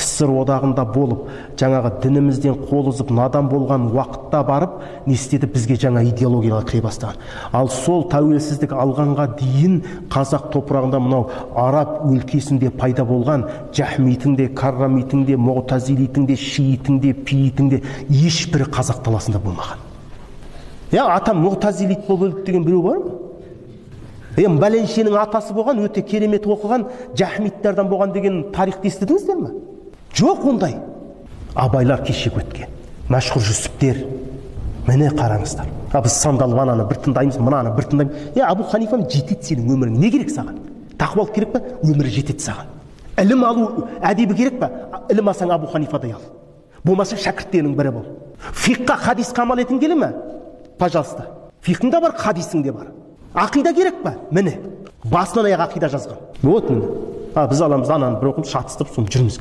кср одағында болып, жаңағы дінімізден қол үзіп надан болған уақытта барып, не істеді, бізге жаңа идеологиялар кіре бастаған. Ал сол тәуелсіздік алғанға дейін қазақ топырағында мынау араб өлкесінде пайда болған жахмийтің де, каррамийтің де, мұғтазилийтің де, шиитің де, пиитің де ешбірі қазақ даласында болмаған. Атам мұғтазилит болып өлді деген біреу бар ма? Бәленшенің атасы болған, өте керемет оқыған жахмиттерден болған деген тарихты естідіңіздер ме? Жоқ ондай. Абайлар кешек өткен, мәшһүр жүсіптер. Міне қараңыздар. Біз сандалып ананы бір тыңдаймыз, мынаны бір тыңдаймыз. Абу Ханифа жетеді сенің өмірің. Не керек саған? Тақуалық керек па? Өмірі жетеді саған. Ілім алу әдебі керек па? Ілім алсаң Абу Ханифадай ал. Болмаса шәкірттерінің бірі бол. Фиққа, хадисқа амал етің келе ме? Пожалуйста. Фиқың да бар, хадисің де бар. Ақида керек па? Міне. Басынан аяқ ақида жазған. Вот міне. Біз аламыз ананы бір оқып шатыстырып соны жүрміз.